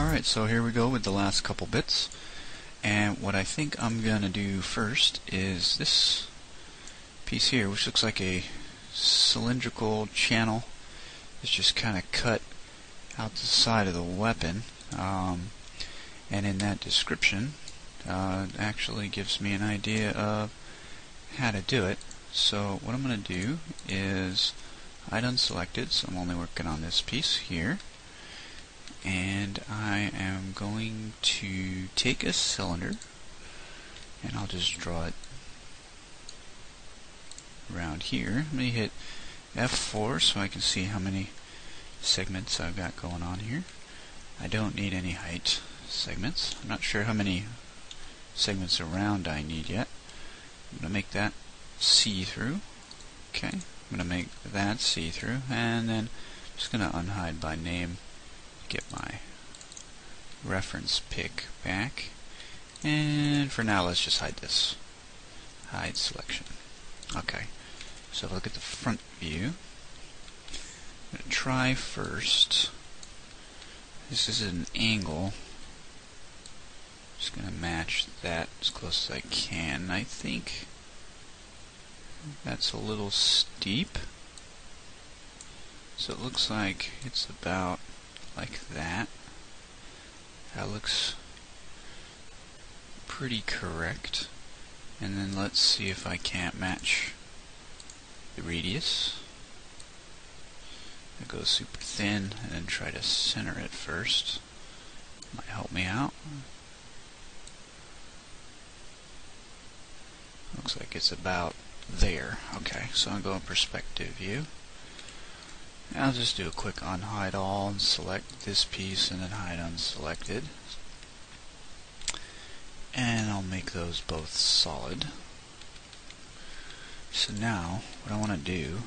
Alright, so here we go with the last couple bits, and what I think I'm gonna do first is this piece here, which looks like a cylindrical channel. It's just kind of cut out the side of the weapon, and in that description actually gives me an idea of how to do it. So what I'm going to do is hide unselected, so I'm only working on this piece here, and I am going to take a cylinder and I'll just draw it around here. Let me hit F4 so I can see how many segments I've got going on here. I don't need any height segments. I'm not sure how many segments around I need yet. I'm going to make that see-through. Okay, I'm going to make that see-through, and then I'm just going to unhide by name, get my reference pick back, and for now let's just hide this. Hide selection. Okay, so look at the front view. I'm going to try first. This is an angle. Just going to match that as close as I can. I think that's a little steep. So it looks like it's about like that. That looks pretty correct. And then let's see if I can't match the radius. I go super thin and then try to center it first. Might help me out. Looks like it's about there. Okay, so I'll go in perspective view. I'll just do a quick unhide all and select this piece and then hide unselected. And I'll make those both solid. So now what I want to do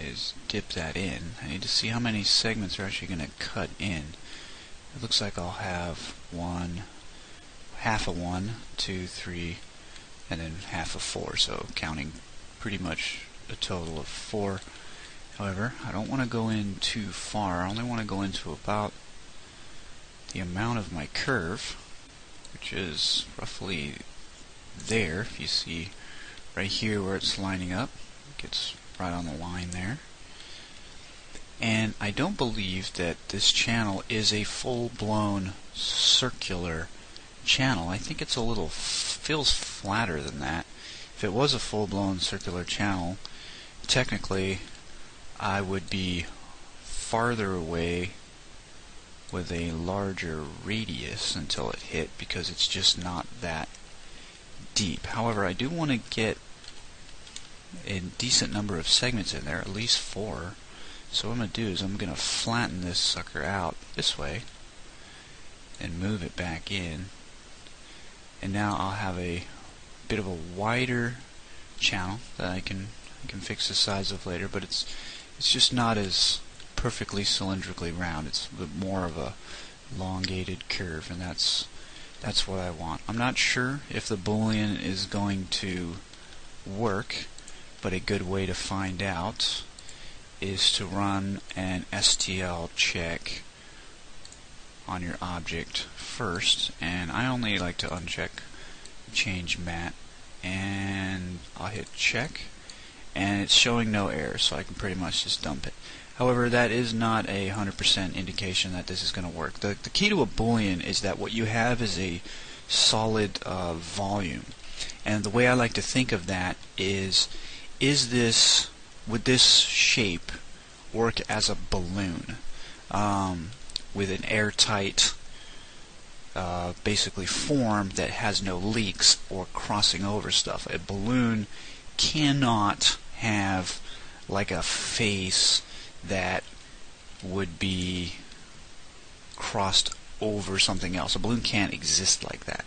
is dip that in. I need to see how many segments are actually going to cut in. It looks like I'll have half of 1, 2, 3, and then half of 4, so counting pretty much a total of 4. However, I don't want to go in too far. I only want to go into about the amount of my curve, which is roughly there. If you see right here where it's lining up, it gets right on the line there. And I don't believe that this channel is a full-blown circular channel. I think it's a little feels flatter than that. If it was a full-blown circular channel, technically I would be farther away with a larger radius until it hit, because it's just not that deep. However, I do want to get a decent number of segments in there, at least 4. So what I'm going to do is I'm going to flatten this sucker out this way and move it back in. And now I'll have a bit of a wider channel that I can fix the size of later, but it's just not as perfectly cylindrically round. It's a bit more of a elongated curve, and that's what I want. I'm not sure if the Boolean is going to work, but a good way to find out is to run an STL check on your object first, and I only like to uncheck change mat, and I'll hit check, and it's showing no error, so I can pretty much just dump it. However, that is not a 100% indication that this is going to work. The key to a Boolean is that what you have is a solid volume, and the way I like to think of that is would this shape work as a balloon with an airtight basically form that has no leaks or crossing over stuff. A balloon cannot have like a face that would be crossed over something else. A balloon can't exist like that.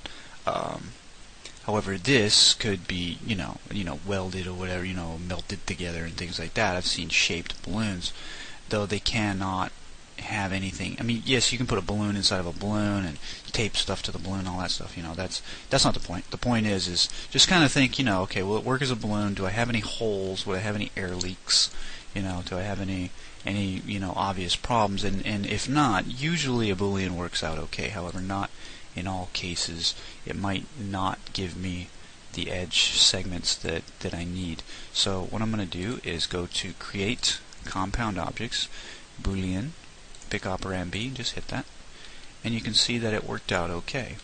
However, this could be, welded or whatever, melted together and things like that. I've seen shaped balloons, though they cannot have anything. I mean, yes, you can put a balloon inside of a balloon and tape stuff to the balloon, all that stuff. That's not the point. The point is just kind of think, okay, will it work as a balloon? Do I have any holes? Would I have any air leaks? Do I have any obvious problems? And if not, usually a Boolean works out okay. However, not in all cases. It might not give me the edge segments that I need. So what I'm going to do is go to Create Compound Objects, Boolean, pick operand B, just hit that, and you can see that it worked out okay.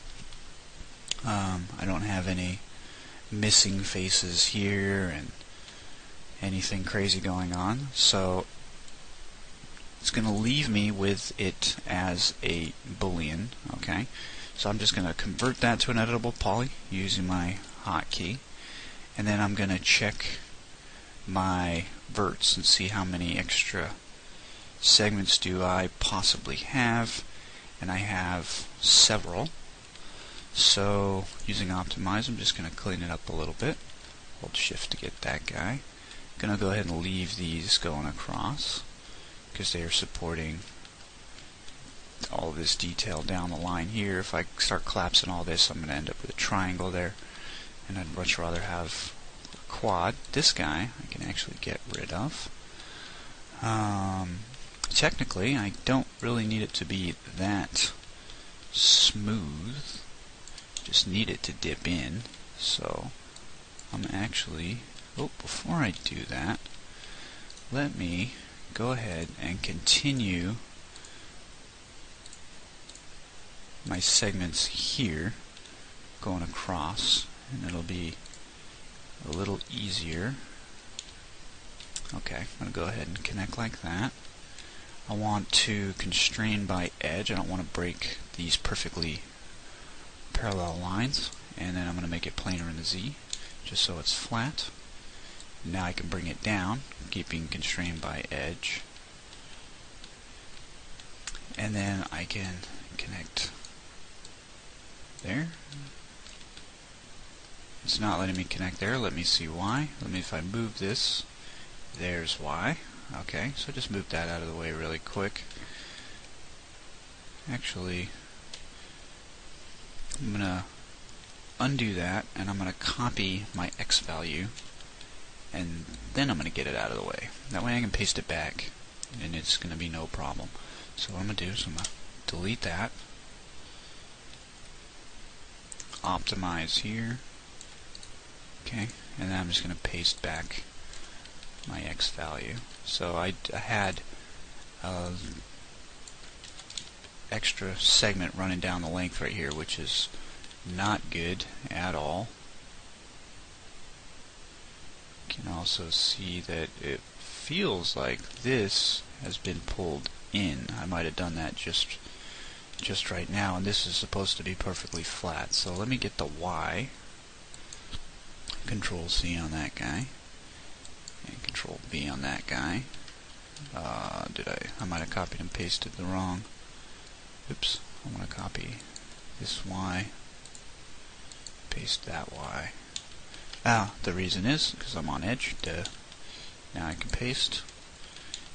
I don't have any missing faces here and anything crazy going on, so it's going to leave me with it as a Boolean. Okay, so I'm just going to convert that to an editable poly using my hotkey, and then I'm going to check my verts and see how many extra segments do I possibly have, and I have several. So using optimize, I'm just going to clean it up a little bit. Hold shift to get that guy. I'm going to go ahead and leave these going across because they are supporting all of this detail down the line here. If I start collapsing all this, I'm going to end up with a triangle there, and I'd much rather have a quad. This guy I can actually get rid of. Technically, I don't really need it to be that smooth. Just need it to dip in. So I'm actually, before I do that, let me go ahead and continue my segments here going across, and it'll be a little easier. Okay, I'm going to go ahead and connect like that. I want to constrain by edge. I don't want to break these perfectly parallel lines, and then I'm going to make it planar in the Z just so it's flat. Now I can bring it down, keeping constrained by edge, and then I can connect there. It's not letting me connect there. Let me see why. If I move this, there's why. Okay, so just move that out of the way really quick. Actually, I'm going to undo that, and I'm going to copy my X value, and then I'm going to get it out of the way. That way I can paste it back, and it's going to be no problem. So what I'm going to do is I'm going to delete that, optimize here, okay, and then I'm just going to paste back my X value. So I had extra segment running down the length right here, which is not good at all. You can also see that it feels like this has been pulled in. I might have done that just right now, and this is supposed to be perfectly flat. So let me get the Y, Control C on that guy, and Control V on that guy. I might have copied and pasted the wrong. Oops, I'm going to copy this Y, paste that Y. The reason is because I'm on edge. Duh. Now I can paste.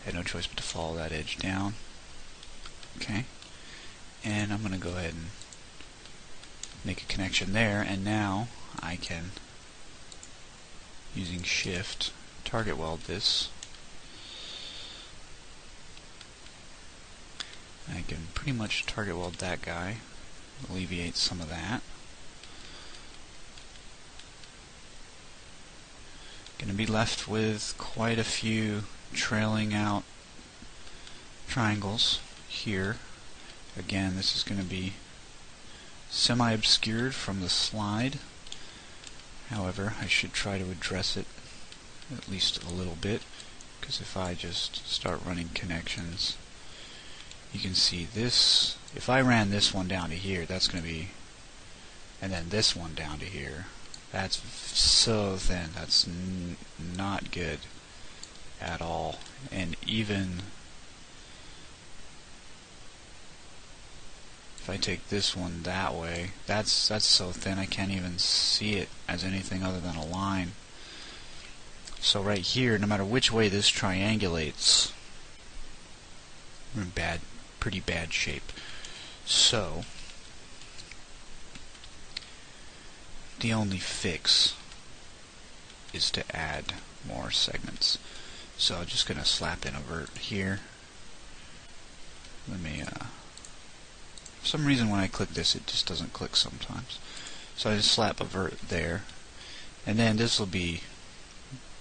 I had no choice but to follow that edge down. Okay, and I'm going to go ahead and make a connection there, and now I can, using shift, target weld this. I can pretty much target weld that guy, alleviate some of that. Going to be left with quite a few trailing out triangles here. Again, this is going to be semi-obscured from the slide. However, I should try to address it at least a little bit, because if I just start running connections, you can see this. If I ran this one down to here, that's going to be, and then this one down to here, that's so thin. That's not good at all. And even if I take this one that way, that's so thin I can't even see it as anything other than a line. So right here, no matter which way this triangulates, we're in pretty bad shape. So the only fix is to add more segments. So I'm just going to slap in a vert here. Let me, for some reason when I click this it just doesn't click sometimes. So I just slap a vert there, and then this will be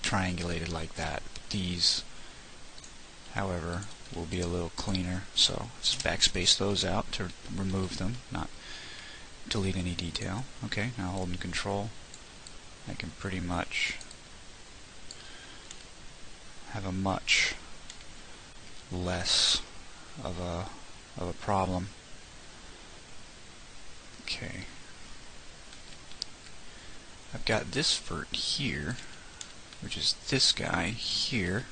triangulated like that. These, however, will be a little cleaner, so just backspace those out to remove them, not delete any detail. Okay, now holding Control, I can pretty much have a much less of a problem. Okay, I've got this vert here, which is this guy here,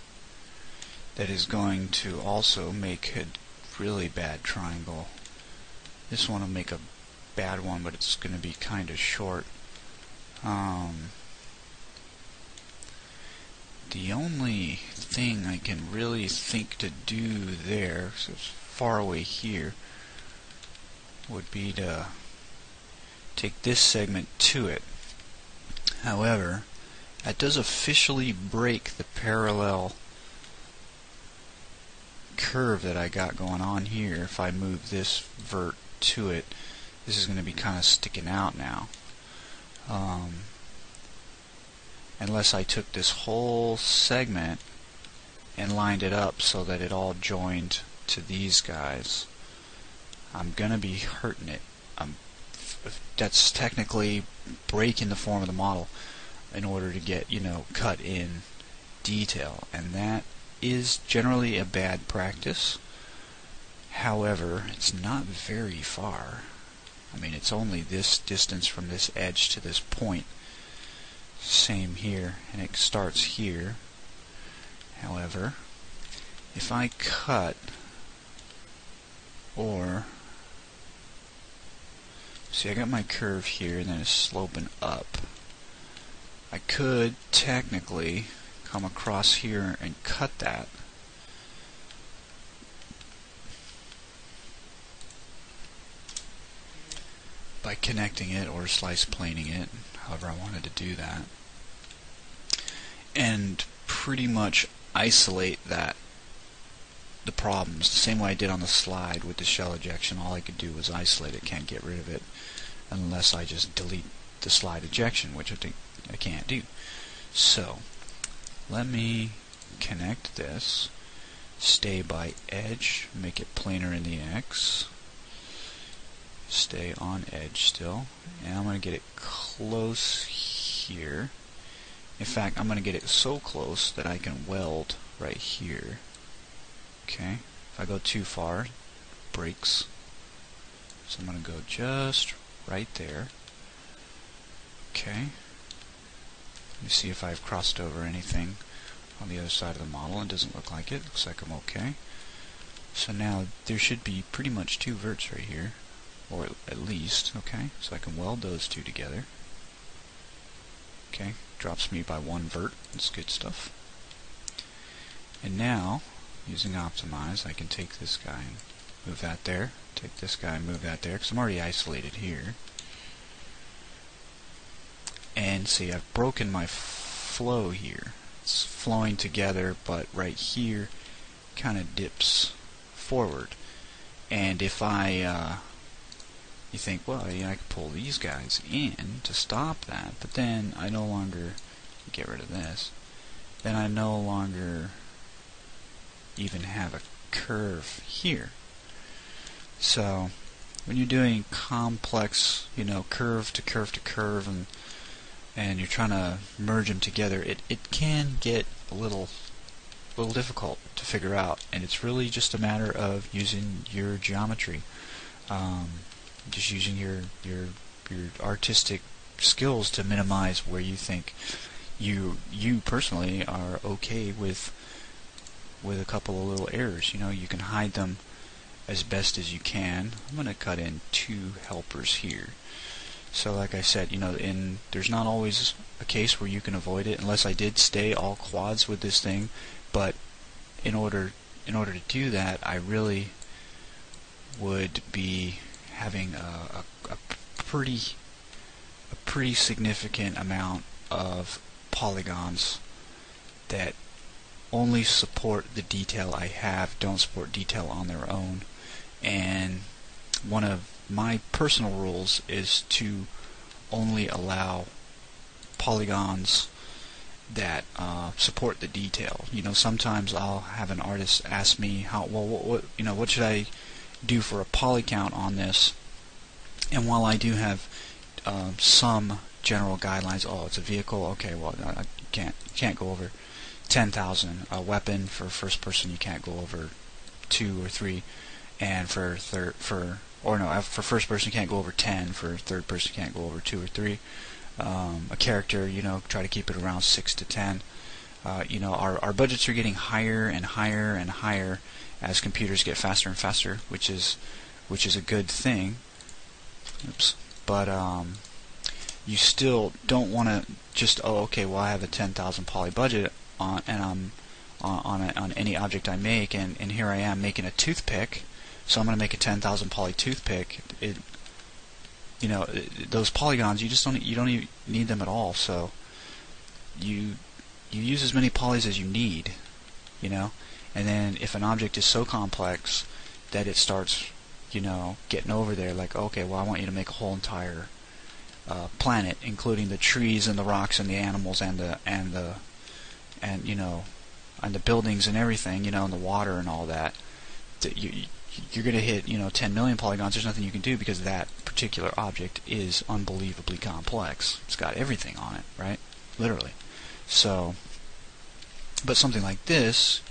that is going to also make a really bad triangle. This one will make a bad one, but it's going to be kind of short. The only thing I can really think to do there, so it's far away here, would be to take this segment to it. However, that does officially break the parallel curve that I got going on here. If I move this vert to it, this is going to be kind of sticking out now. Unless I took this whole segment and lined it up so that it all joined to these guys, I'm going to be hurting it. That's technically breaking the form of the model in order to get, cut in detail, and that is generally a bad practice. However, it's not very far. I mean, it's only this distance from this edge to this point. Same here, and it starts here. However, if I cut, or see, I got my curve here and then it's sloping up. I could technically come across here and cut that. By connecting it or slice planing it, however I wanted to do that, and pretty much isolate the problems the same way I did on the slide with the shell ejection. All I could do was isolate it, can't get rid of it unless I just delete the slide ejection, which I think I can't do. So let me connect this, stay by edge, make it planar in the X, stay on edge still, and I'm going to get it close here. In fact, I'm going to get it so close that I can weld right here. Okay, if I go too far, it breaks. So I'm going to go just right there. Okay, let me see if I've crossed over anything on the other side of the model. It doesn't look like it. Looks like I'm okay. So now there should be pretty much two verts right here, or at least. Okay, so I can weld those two together. Okay, drops me by one vert. That's good stuff. And now, using Optimize, I can take this guy and move that there, take this guy and move that there, because I'm already isolated here. And see, I've broken my flow here. It's flowing together, but right here kind of dips forward. And if you think, well, yeah, I could pull these guys in to stop that, but then I no longer get rid of this. Then I no longer even have a curve here. So when you're doing complex, curve to curve to curve, and you're trying to merge them together, it can get a little difficult to figure out, and it's really just a matter of using your geometry, just using your artistic skills to minimize where you think you personally are okay with a couple of little errors. You can hide them as best as you can. I'm going to cut in two helpers here. So like I said, there's not always a case where you can avoid it, unless I did stay all quads with this thing. But in order to do that, I really would be having a pretty significant amount of polygons that only support the detail I have, don't support detail on their own. And one of my personal rules is to only allow polygons that support the detail. You know, sometimes I'll have an artist ask me, what should I do for a poly count on this? And while I do have some general guidelines, it's a vehicle, okay, well, you can't go over 10,000. A weapon for first person, you can't go over 2 or 3, and for first person you can't go over 10. For third person you can't go over 2 or 3. A character, try to keep it around 6 to 10. Our budgets are getting higher and higher and higher as computers get faster and faster, which is a good thing. Oops. But you still don't want to just I have a 10,000 poly budget on any object I make, and here I am making a toothpick, so I'm going to make a 10,000 poly toothpick. Those polygons, you don't even need them at all. So you use as many polys as you need, and then if an object is so complex that it starts getting over there, like, okay, well, I want you to make a whole entire planet, including the trees and the rocks and the animals and the buildings and everything, and the water and all that. You're going to hit 10 million polygons. There's nothing you can do because that particular object is unbelievably complex. It's got everything on it, right? Literally. So, but something like this,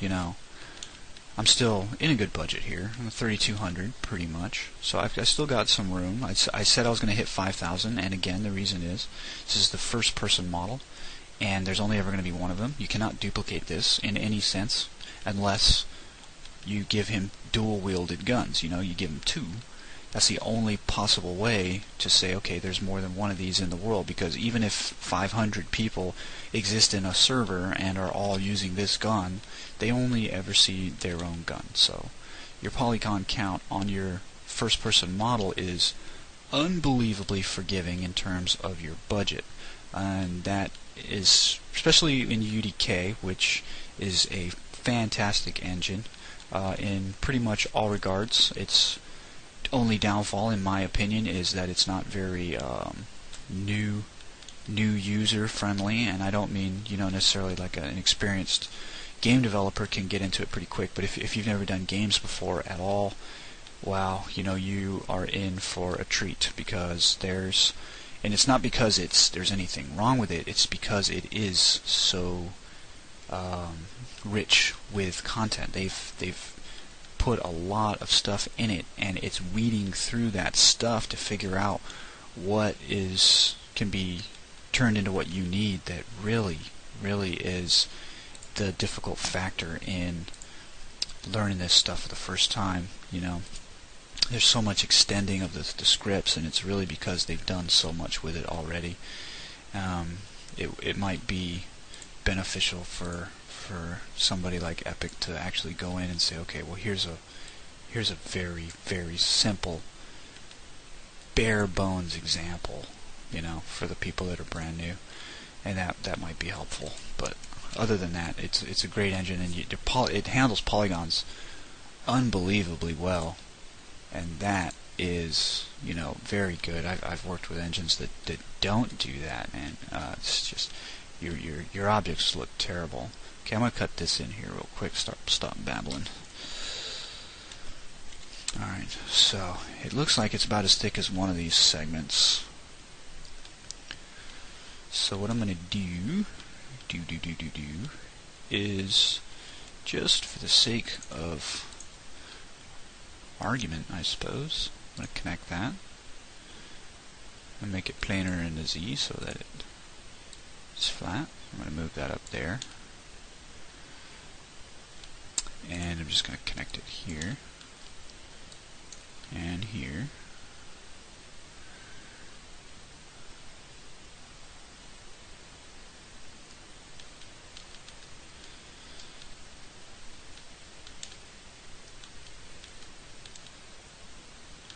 I'm still in a good budget here. I'm at 3,200 pretty much. So I still got some room. I said I was going to hit 5,000, and again, the reason is this is the first person model, and there's only ever going to be one of them. You cannot duplicate this in any sense unless you give him dual-wielded guns. You give him 2. That's the only possible way to say, okay, there's more than one of these in the world, because even if 500 people exist in a server and are all using this gun, they only ever see their own gun. So your polygon count on your first-person model is unbelievably forgiving in terms of your budget. And that is, especially in UDK, which is a fantastic engine in pretty much all regards. Its only downfall, in my opinion, is that it's not very new user friendly, and I don't mean necessarily like an experienced game developer can get into it pretty quick, but if you've never done games before at all, wow, you are in for a treat, because and it's not because there's anything wrong with it, it's because it is so rich with content. They've put a lot of stuff in it, and it's weeding through that stuff to figure out what can be turned into what you need. That really is the difficult factor in learning this stuff for the first time. There's so much extending of the scripts, and it's really because they've done so much with it already. It might be beneficial for somebody like Epic to actually go in and say, okay, well, here's a very, very simple, bare bones example, for the people that are brand new, and that might be helpful. But other than that, it's a great engine, and it handles polygons unbelievably well, and that is very good. I've worked with engines that don't do that, and it's just your objects look terrible. Okay, I'm going to cut this in here real quick, stop babbling. Alright, so it looks like it's about as thick as one of these segments. So what I'm going to do is, just for the sake of argument, I suppose, I'm going to connect that and make it planar in the Z so that it's flat. I'm going to move that up there. And I'm just going to connect it here and here.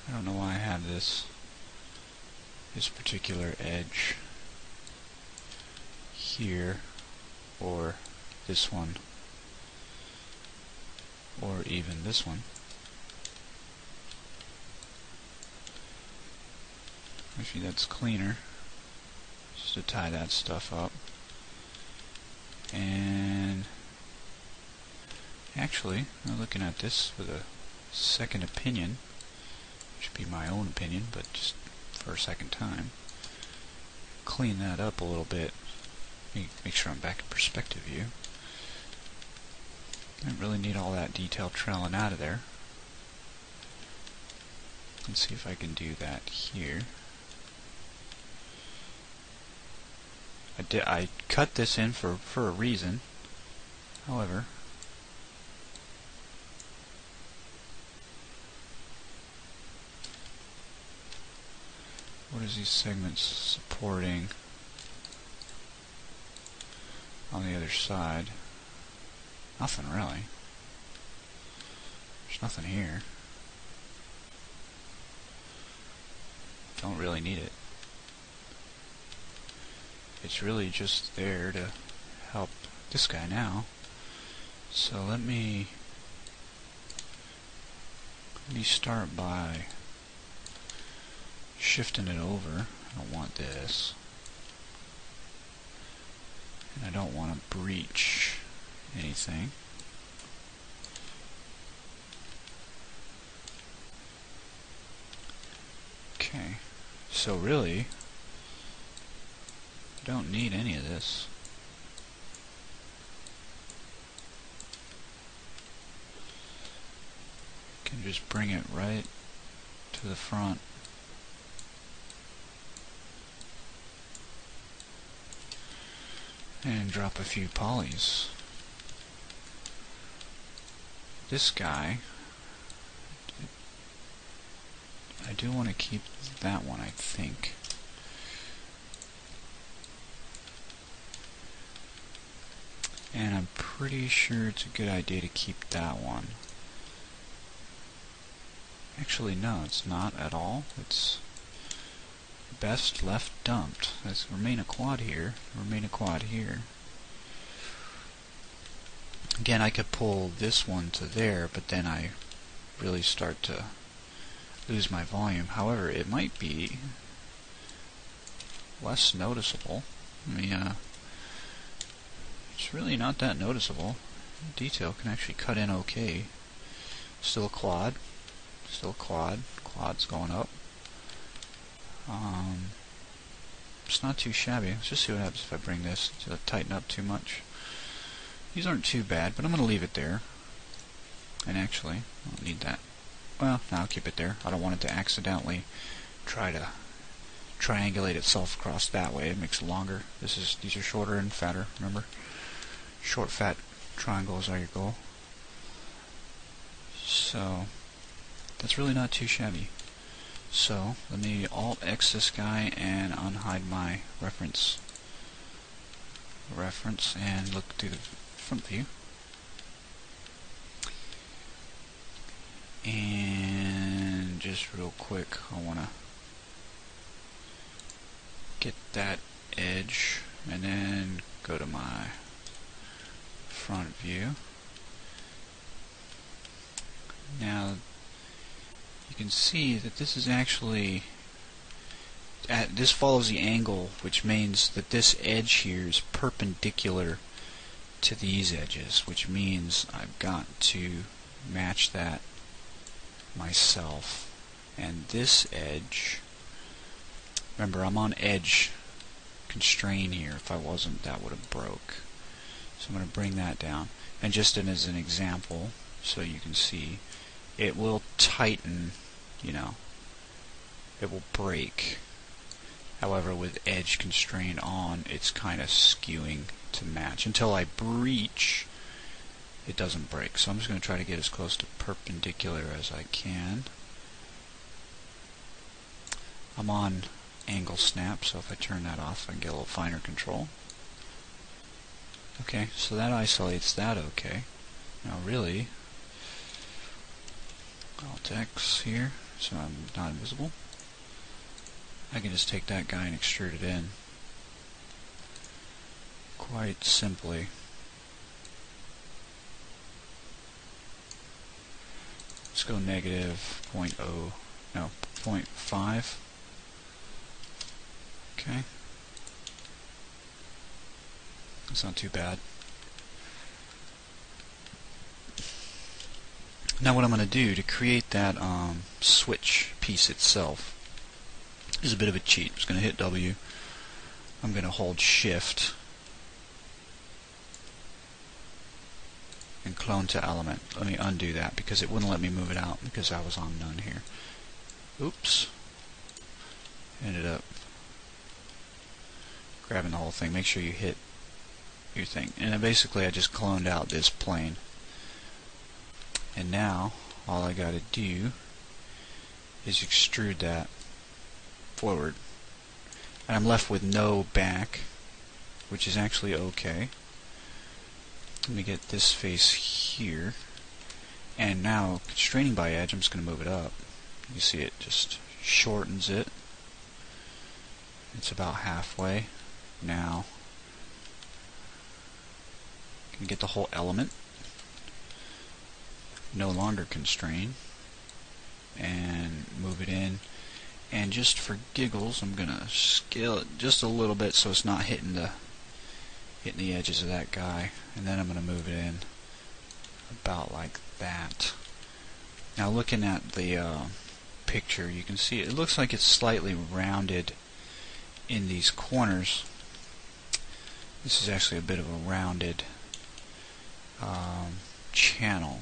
I don't know why I have this particular edge here, or this one or even this one. Actually, that's cleaner, just to tie that stuff up. And actually, I'm looking at this with a second opinion, which should be my own opinion, but just for a second time. Clean that up a little bit. Make sure I'm back in perspective view. I don't really need all that detail trailing out of there. Let's see if I can do that here. I cut this in for a reason. However, what is these segments supporting on the other side? Nothing really. There's nothing here. Don't really need it. It's really just there to help this guy now. So let me start by shifting it over. I don't want this. And I don't want to breach anything. Okay, so really, I don't need any of this. I can just bring it right to the front. And drop a few polys. This guy, I do want to keep that one, I think. And I'm pretty sure it's a good idea to keep that one. Actually, no, it's not at all. It's best left dumped. Let's remain a quad here, remain a quad here. Again, I could pull this one to there, but then I really start to lose my volume. However, it might be less noticeable. It's really not that noticeable. Detail can actually cut in okay. Still a quad. Still a quad. Quad's going up. It's not too shabby. Let's just see what happens if I bring this to tighten up too much. These aren't too bad, but I'm going to leave it there. And actually, I don't need that. Well, no, I'll keep it there. I don't want it to accidentally try to triangulate itself across that way. It makes it longer. These are shorter and fatter, remember? Short, fat triangles are your goal. So, that's really not too shabby. So, let me Alt-X this guy and unhide my reference and look through the front view. And just real quick, I want to get that edge and then go to my front view. Now you can see that this is actually this follows the angle, which means that this edge here is perpendicular to these edges, which means I've got to match that myself. And this edge, remember, I'm on edge constrain here. If I wasn't, that would have broke. So I'm going to bring that down. And just as an example, so you can see, it will tighten, it will break. However, with edge constrained on, it's kind of skewing to match. Until I breach, it doesn't break. So I'm just going to try to get as close to perpendicular as I can. I'm on angle snap, so if I turn that off, I can get a little finer control. Okay, so that isolates that okay. Now really, Alt-X here, so I'm not invisible. I can just take that guy and extrude it in. Quite simply. Let's go negative 0.5. Okay. That's not too bad. Now what I'm going to do to create that switch piece itself is a bit of a cheat. I'm just going to hit W. I'm going to hold Shift and clone to element. Let me undo that because it wouldn't let me move it out because I was on none here. Oops. Ended up grabbing the whole thing. Make sure you hit your thing. And then basically I just cloned out this plane. And now all I got to do is extrude that forward. And I'm left with no back, which is actually okay. Let me get this face here. And now, constraining by edge, I'm just going to move it up. You see it just shortens it. It's about halfway. Now, you can get the whole element. No longer constrain. And move it in. And just for giggles, I'm going to scale it just a little bit so it's not hitting the edges of that guy. And then I'm going to move it in about like that. Now looking at the picture, you can see it looks like it's slightly rounded in these corners. This is actually a bit of a rounded channel,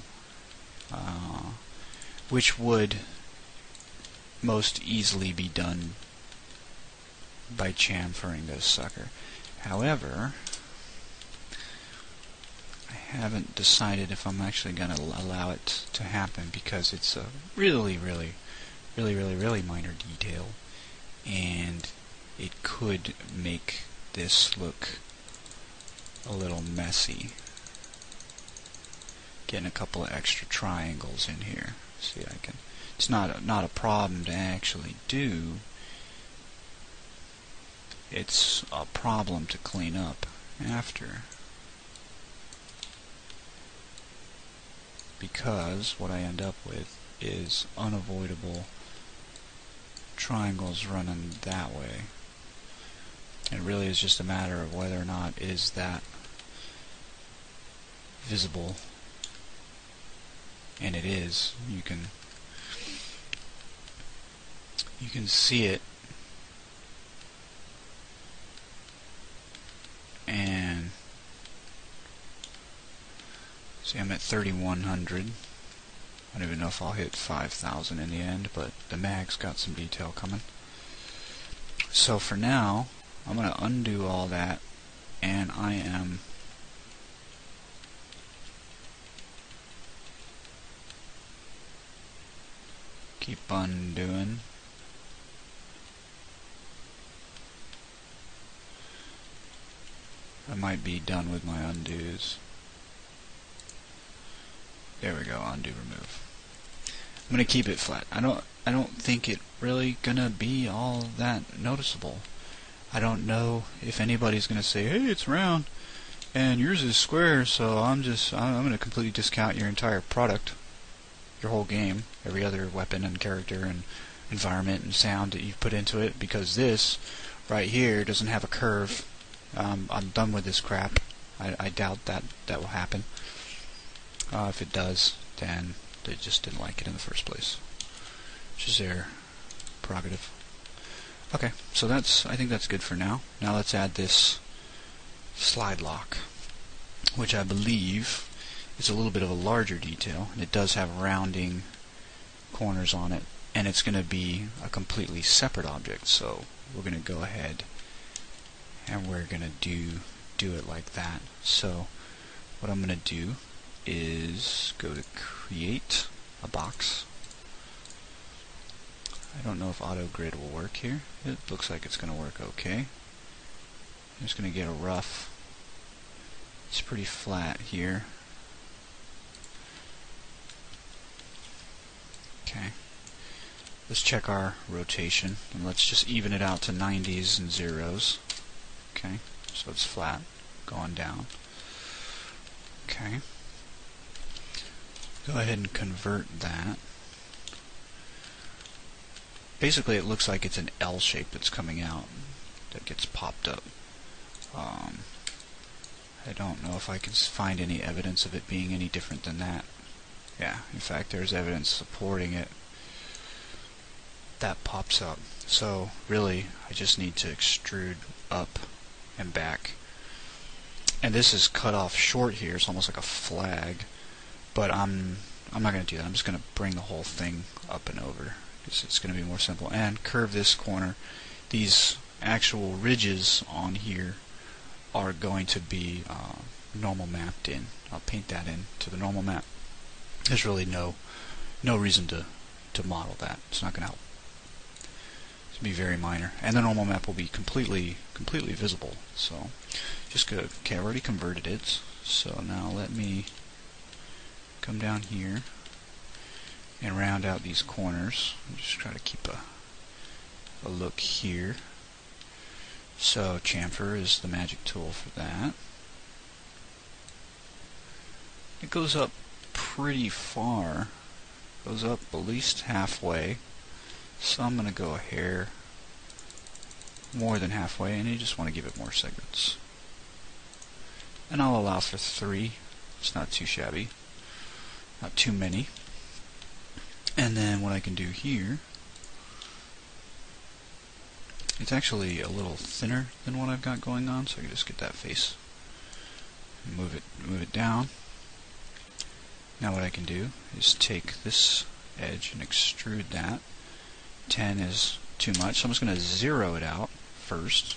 which would most easily be done by chamfering this sucker. However, I haven't decided if I'm actually going to allow it to happen because it's a really minor detail, and it could make this look a little messy. Getting a couple of extra triangles in here. See, I can. It's not a problem to actually do. It's a problem to clean up after. Because what I end up with is unavoidable triangles running that way. It really is just a matter of whether or not is that visible. And it is. You can see it, and see I'm at 3100. I don't even know if I'll hit 5000 in the end, but the mag's got some detail coming. So for now, I'm going to undo all that, and I am keep undoing. I might be done with my undos. There we go, undo, remove. I'm gonna keep it flat. I don't think it really gonna be all that noticeable. I don't know if anybody's gonna say, hey, it's round and yours is square, so I'm gonna completely discount your entire product, your whole game, every other weapon and character and environment and sound that you've put into it, because this right here doesn't have a curve. I'm done with this crap. I doubt that will happen. If it does, then they just didn't like it in the first place, which is their prerogative. Okay, so I think that's good for now. Now let's add this slide lock, which I believe is a little bit of a larger detail, and it does have rounding corners on it, and it's going to be a completely separate object. So we're going to go ahead and we're going to do it like that. So what I'm going to do is go to create a box. I don't know if auto grid will work here. It looks like it's going to work okay. I'm just going to get a rough. It's pretty flat here. Okay. Let's check our rotation, and let's just even it out to 90s and zeros. Okay, so it's flat, going down. Okay. Go ahead and convert that. basically it looks like it's an L shape that's coming out that gets popped up. I don't know if I can find any evidence of it being any different than that. Yeah, in fact there's evidence supporting it. That pops up. So really I just need to extrude up and back. And this is cut off short here, it's almost like a flag, but I'm not going to do that. I'm just going to bring the whole thing up and over. It's going to be more simple. And curve this corner. These actual ridges on here are going to be normal mapped in. I'll paint that in to the normal map. There's really no reason to model that. It's not going to help. It's going to be very minor. And the normal map will be completely visible. So just go, okay, I already converted it. So now let me come down here and round out these corners. I'll just try to keep a look here. So chamfer is the magic tool for that. It goes up pretty far. Goes up at least halfway. So I'm going to go a hair more than halfway, and you just want to give it more segments. And I'll allow for 3. It's not too shabby. Not too many. And then what I can do here, it's actually a little thinner than what I've got going on, so I can just get that face, move it down. Now what I can do is take this edge and extrude that. 10 is too much, so I'm just going to 0 it out first,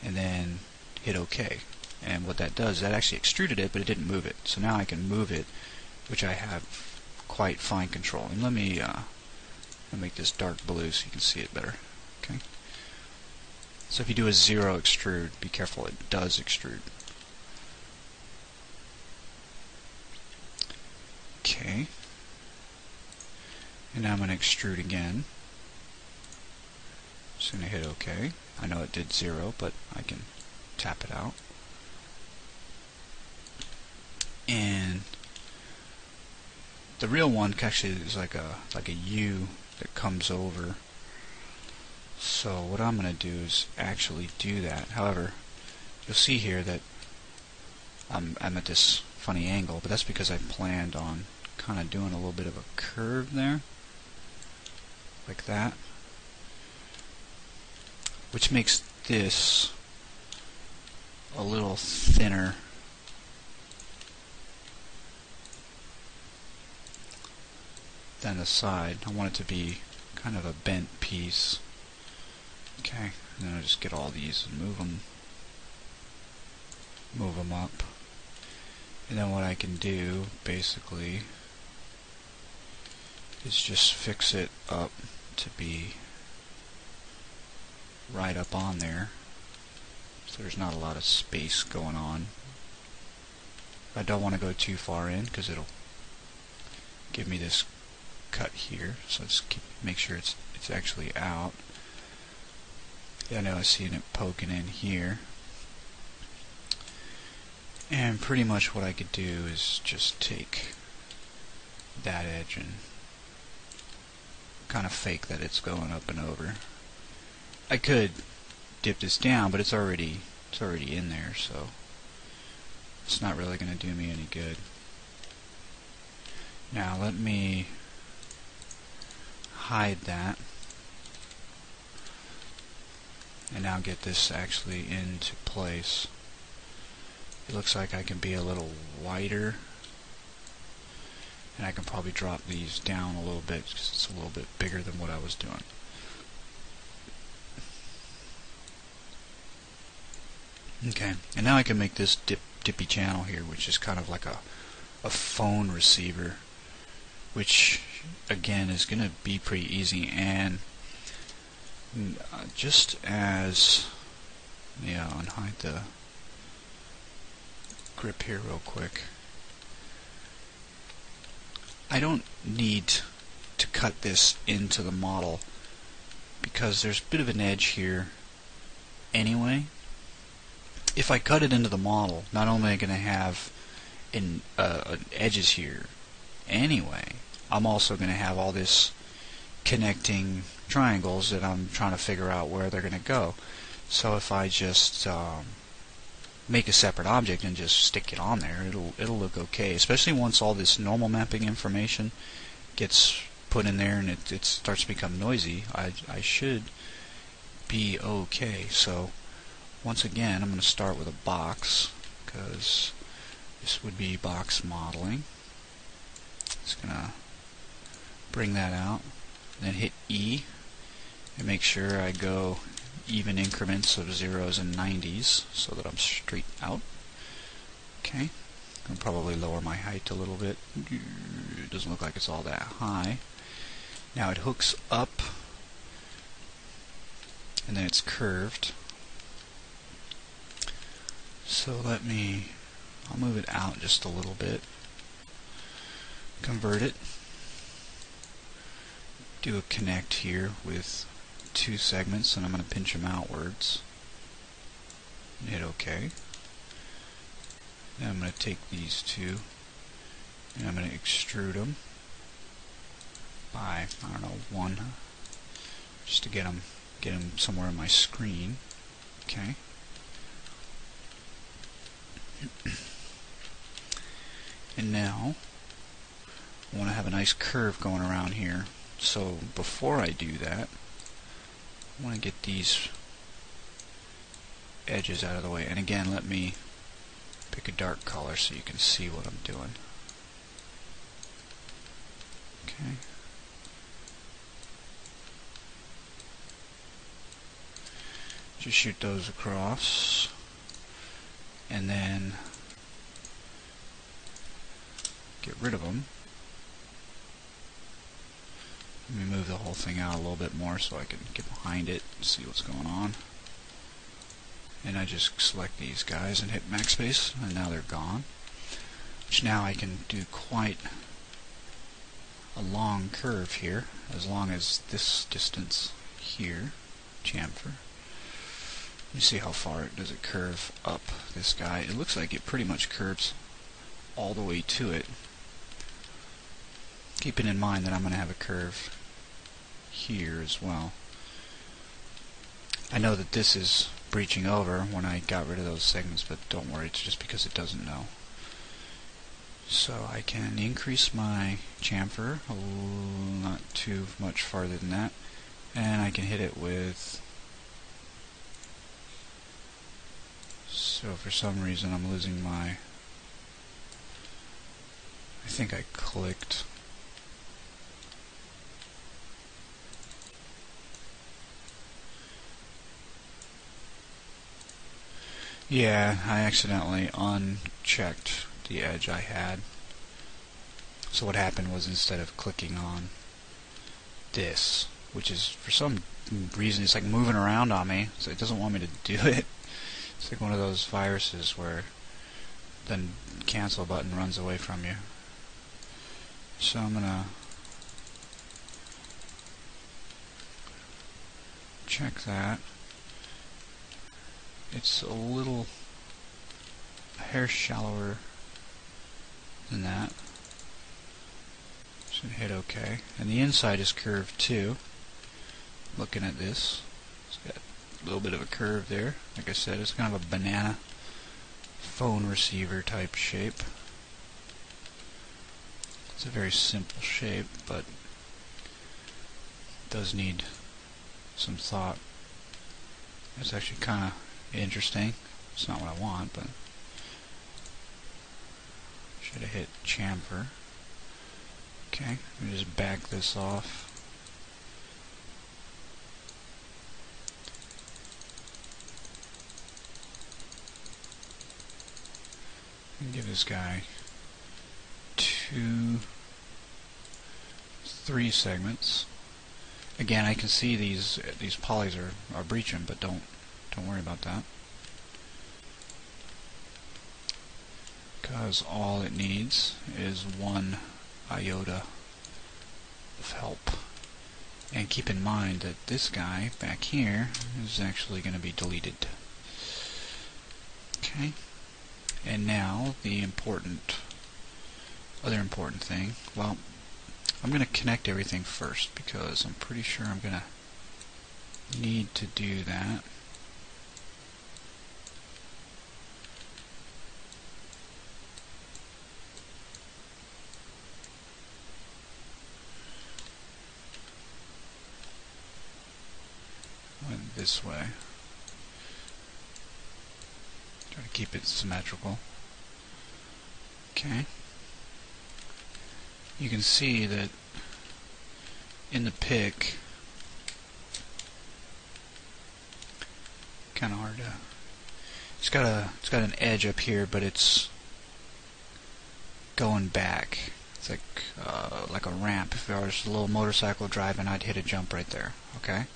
and then hit OK. And what that does, that actually extruded it, but it didn't move it. So now I can move it, which I have quite fine control. And let me make this dark blue so you can see it better. Okay. So if you do a 0 extrude, be careful, it does extrude. Okay. And now I'm going to extrude again. Just going to hit OK. I know it did 0, but I can tap it out. And the real one actually is like a U that comes over. So what I'm going to do is actually do that. However, you'll see here that I'm at this funny angle, but that's because I planned on kind of doing a little bit of a curve there, like that, which makes this a little thinner than the side. I want it to be kind of a bent piece. Okay, and then I'll just get all these and move them up. And then what I can do basically is just fix it up to be right up on there, so there's not a lot of space going on. I don't want to go too far in because it'll give me this cut here, so let's make sure it's actually out. Yeah, I know I see it poking in here. And pretty much what I could do is just take that edge and kind of fake that it's going up and over. I could dip this down, but it's already in there, so it's not really going to do me any good. Now let me hide that, and now get this actually into place. It looks like I can be a little wider, and I can probably drop these down a little bit because it's a little bit bigger than what I was doing. Okay, and now I can make this dippy channel here, which is kind of like a phone receiver, which again is going to be pretty easy. And just as, yeah, unhide the grip here real quick. I don't need to cut this into the model because there's a bit of an edge here anyway. If I cut it into the model, not only am I going to have edges here anyway, I'm also going to have all this connecting triangles that I'm trying to figure out where they're going to go. So if I just make a separate object and just stick it on there, it'll look okay, especially once all this normal mapping information gets put in there and it starts to become noisy. I should be okay. So once again, I'm going to start with a box, because this would be box modeling. Just going to bring that out, then hit E and make sure I go even increments of 0s and 90s so that I'm straight out. Okay, I'll probably lower my height a little bit. It doesn't look like it's all that high. Now it hooks up and then it's curved. So I'll move it out just a little bit, convert it, do a connect here with 2 segments, and I'm going to pinch them outwards, and hit OK. Then I'm going to take these 2 and I'm going to extrude them by, I don't know, 1, just to get them somewhere on my screen. Okay. And now I want to have a nice curve going around here. So before I do that, I want to get these edges out of the way. And again, let me pick a dark color so you can see what I'm doing. Okay. Just shoot those across, and then get rid of them. Let me move the whole thing out a little bit more so I can get behind it and see what's going on. And I just select these guys and hit backspace, and now they're gone. Which now I can do quite a long curve here, as long as this distance here, chamfer. You see how far does it curve up this guy? It looks like it pretty much curves all the way to it. Keeping in mind that I'm going to have a curve here as well. I know that this is breaching over when I got rid of those segments, but don't worry, it's just because it doesn't know. So I can increase my chamfer, not too much farther than that, and I can hit it with... So for some reason I'm losing my... I think I clicked... Yeah, I accidentally unchecked the edge I had. So what happened was, instead of clicking on this, which is for some reason it's like moving around on me, so it doesn't want me to do it. It's like one of those viruses where the cancel button runs away from you. So I'm gonna check that. It's a hair shallower than that. So hit OK. And the inside is curved too. Looking at this, it's got a little bit of a curve there. Like I said, it's kind of a banana phone receiver type shape. It's a very simple shape, but it does need some thought. It's actually kind of interesting. It's not what I want, but should have hit chamfer. Okay, let me just back this off. And give this guy 3 segments. Again, I can see these polys are breaching, but don't worry about that, because all it needs is 1 iota of help. And keep in mind that this guy back here is actually going to be deleted. Okay, and now the other important thing, well, I'm going to connect everything first because I'm pretty sure I'm going to need to do that. Went this way. Try to keep it symmetrical. Okay. You can see that in the pick, kind of hard to. It's got an edge up here, but it's going back. It's like a ramp. If I was a little motorcycle driving, I'd hit a jump right there. Okay.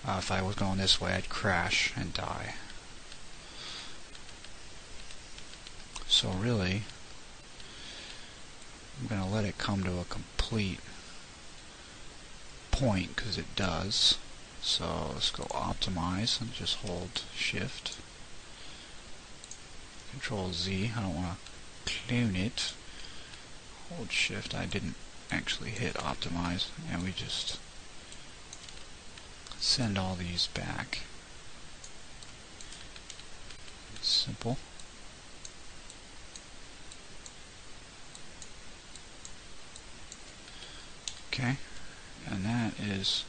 If I was going this way, I'd crash and die. So really, I'm going to let it come to a complete point because it does. So let's go optimize and just hold shift. Control Z. I don't want to clone it. Hold shift. I didn't actually hit optimize, and we just send all these back. It's simple. Okay, and that is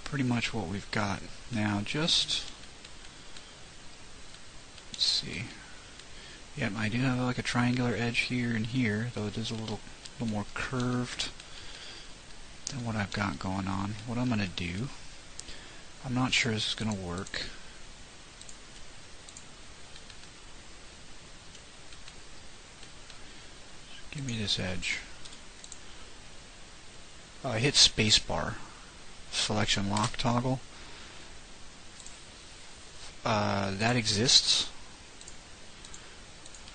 pretty much what we've got. Now just, let's see. Yep, I do have like a triangular edge here and here, though it is a little more curved than what I've got going on. What I'm going to do, I'm not sure this is going to work. Give me this edge. I hit spacebar. Selection lock toggle. That exists.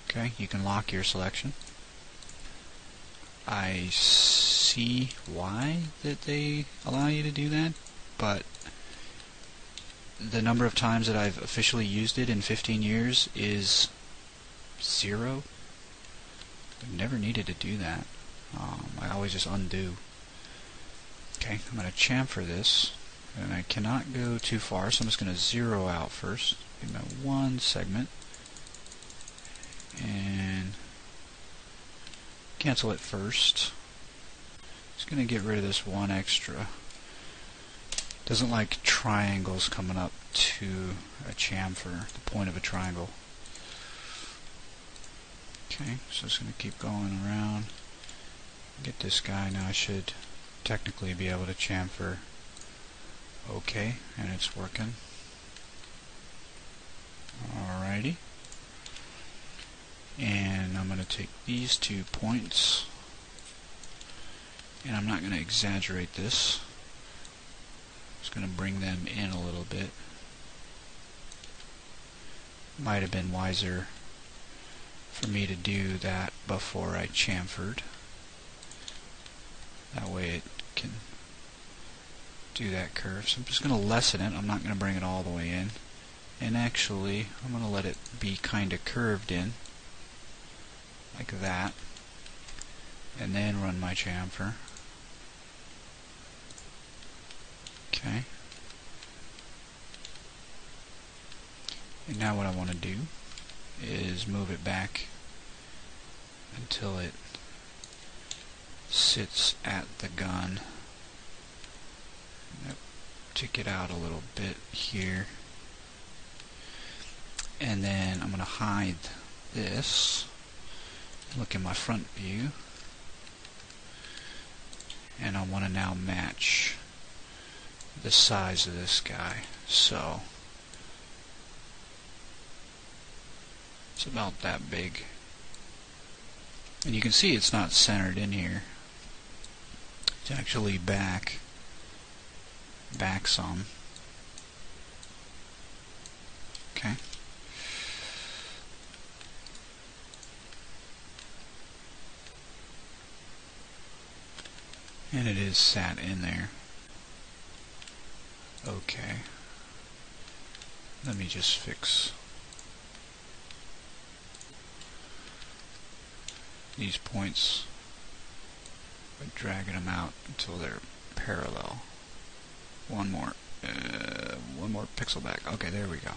Okay, you can lock your selection. I see why that they allow you to do that, but the number of times that I've officially used it in 15 years is 0. I've never needed to do that. I always just undo. Okay, I'm going to chamfer this, and I cannot go too far, so I'm just going to zero out first. Give me one segment, and cancel it first. Just going to get rid of this one extra. Doesn't like triangles coming up to a chamfer, the point of a triangle. Okay, so it's going to keep going around. Get this guy. Now I should technically be able to chamfer okay, and it's working. Alrighty. And I'm going to take these 2 points, and I'm not going to exaggerate this. I'm just going to bring them in a little bit. Might have been wiser for me to do that before I chamfered. That way it can do that curve. So I'm just going to lessen it. I'm not going to bring it all the way in. And actually, I'm going to let it be kind of curved in, like that. And then run my chamfer. Okay. And now what I want to do is move it back until it sits at the gun. Tick it out a little bit here. And then I'm going to hide this. Look in my front view. And I want to now match the size of this guy. So it's about that big. And you can see it's not centered in here. It's actually back some. Okay. And it is sat in there. Okay. Let me just fix these points. by dragging them out until they're parallel. One more pixel back. Okay, there we go.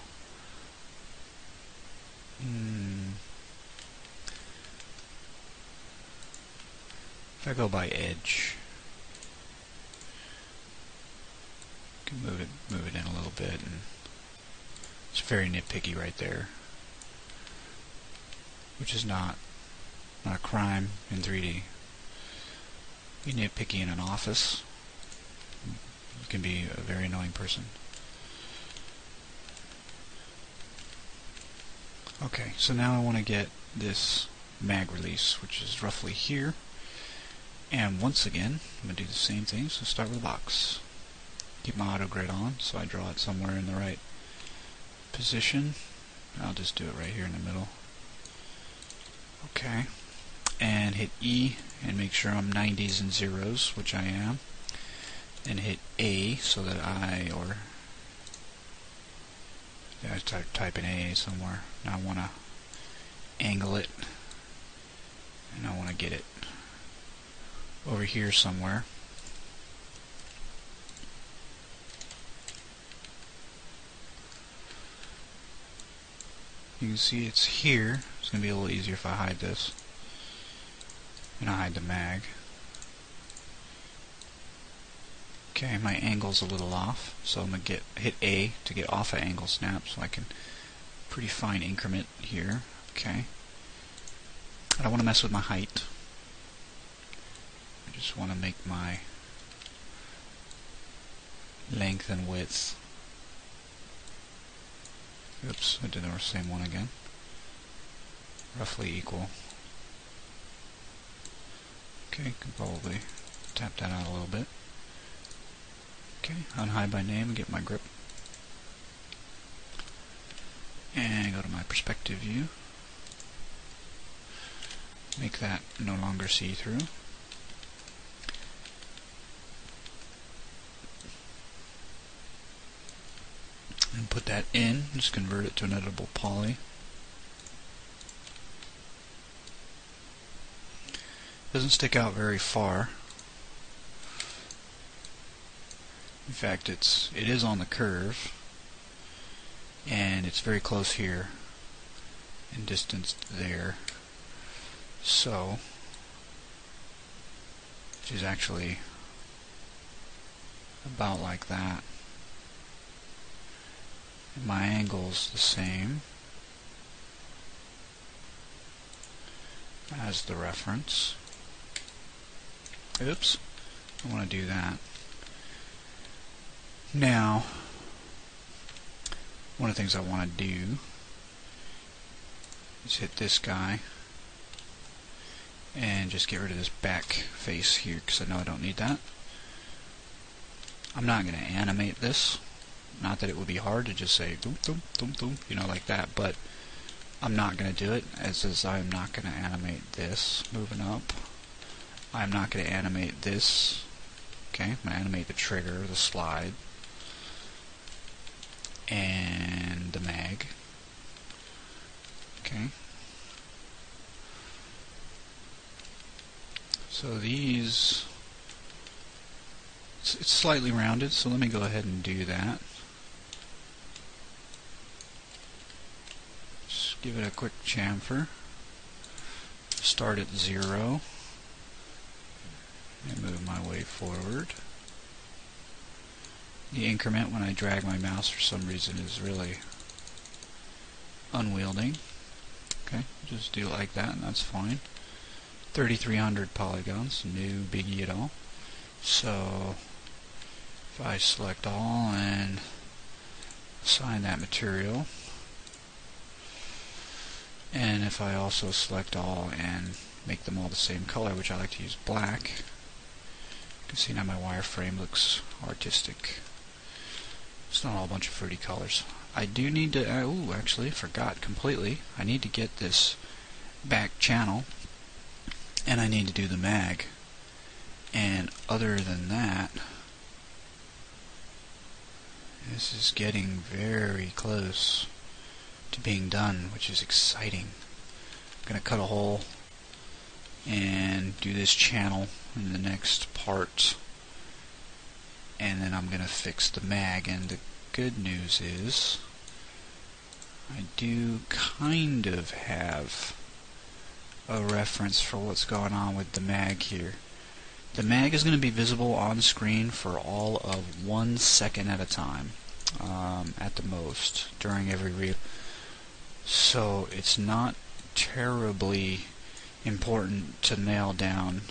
If I go by edge, I can move it in a little bit, and it's very nitpicky right there, which is not a crime in 3D. Be nitpicky in an office, you can be a very annoying person. Okay, so now I want to get this mag release, which is roughly here. And once again, I'm going to do the same thing, so start with a box. Keep my auto grid on, so I draw it somewhere in the right position. I'll just do it right here in the middle. Okay, and hit E and make sure I'm 90s and zeros, which I am. And hit A so that I type in A somewhere. Now I want to angle it, and I want to get it over here somewhere. You can see it's here. It's going to be a little easier if I hide this. And I hide the mag. Okay, my angle's a little off, so I'm going to hit A to get off of angle snap, so I can pretty fine increment here. Okay. I don't want to mess with my height. I just want to make my length and width. Oops, I did the same one again. Roughly equal. Okay, can probably tap that out a little bit. Okay, unhide by name and get my grip. And go to my perspective view. Make that no longer see-through. And put that in, just convert it to an editable poly. Doesn't stick out very far. In fact, it is on the curve, and it's very close here and distanced there. So, which is actually about like that. And my angle's the same as the reference. Oops, I want to do that. Now, one of the things I want to do is hit this guy and just get rid of this back face here, because I know I don't need that. I'm not going to animate this. Not that it would be hard to just say doom doom doom doom, you know, like that, but I'm not going to do it, as I'm not going to animate this moving up. I'm not going to animate this. Okay, I'm going to animate the trigger, the slide, and the mag. Okay. So these, it's slightly rounded, so let me go ahead and do that. Just give it a quick chamfer. Start at 0. And move my way forward. The increment when I drag my mouse for some reason is really unwieldy. Okay, just do it like that and that's fine. 3,300 polygons, no biggie at all. So if I select all and assign that material, and if I also select all and make them all the same color, which I like to use black, you can see now my wireframe looks artistic. It's not all a bunch of fruity colors. I do need to, actually forgot completely, I need to get this back channel, and I need to do the mag. And other than that, this is getting very close to being done, which is exciting. I'm going to cut a hole and do this channel in the next part, and then I'm going to fix the mag. And the good news is I do kind of have a reference for what's going on with the mag here. The mag is going to be visible on screen for all of 1 second at a time, at the most, during every reel. So it's not terribly important to nail down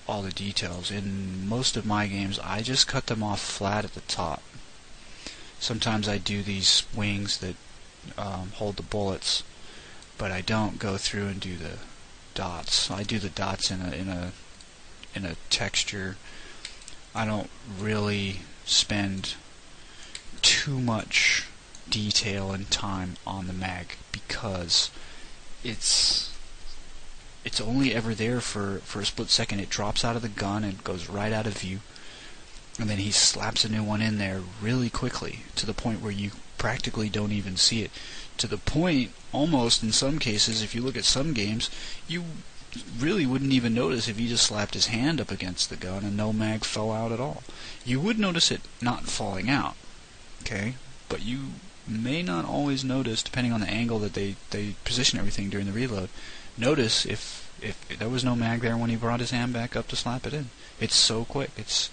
all the details. In most of my games, I just cut them off flat at the top. Sometimes I do these wings that hold the bullets, but I don't go through and do the dots. I do the dots in a texture. I don't really spend too much detail and time on the mag because it's only ever there for a split second. It drops out of the gun and goes right out of view, and then he slaps a new one in there really quickly to the point where you practically don't even see it. To the point, almost in some cases, if you look at some games, you really wouldn't even notice if he just slapped his hand up against the gun and no mag fell out at all. You would notice it not falling out, okay? But you may not always notice, depending on the angle that they position everything during the reload, notice if there was no mag there when he brought his hand back up to slap it in. It's so quick. It's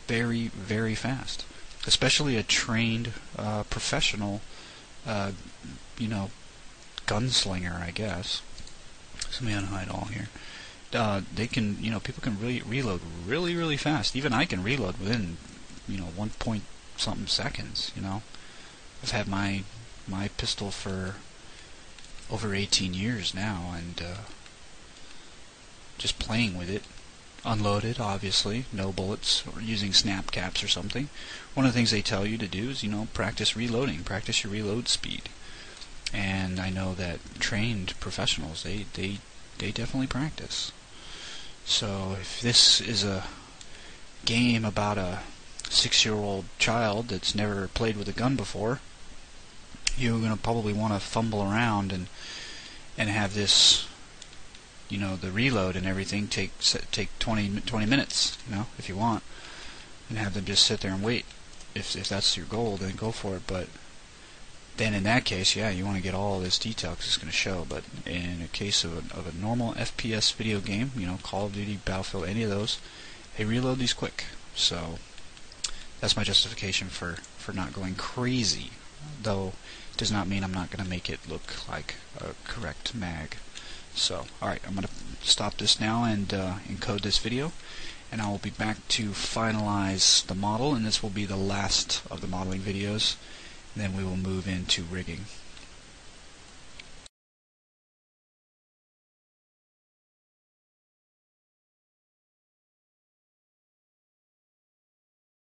very, very fast. Especially a trained professional, gunslinger, I guess. Let me unhide all here. They can, people can really reload really, really fast. Even I can reload within, 1 point something seconds. I've had my pistol for over 18 years now, and just playing with it. Unloaded, obviously, no bullets, or using snap caps or something. One of the things they tell you to do is, practice reloading, practice your reload speed. And I know that trained professionals, they definitely practice. So if this is a game about a 6-year-old child that's never played with a gun before, you're going to probably want to fumble around and have this, the reload and everything take 20 minutes, if you want, and have them just sit there and wait. If that's your goal, then go for it. But then in that case, yeah, you want to get all this detail because it's going to show. But in a case of a normal FPS video game, Call of Duty, Battlefield, any of those, they reload these quick. So that's my justification for not going crazy, though it does not mean I'm not going to make it look like a correct mag. So, alright, I'm going to stop this now and encode this video, and I will be back to finalize the model, and this will be the last of the modeling videos, and then we will move into rigging.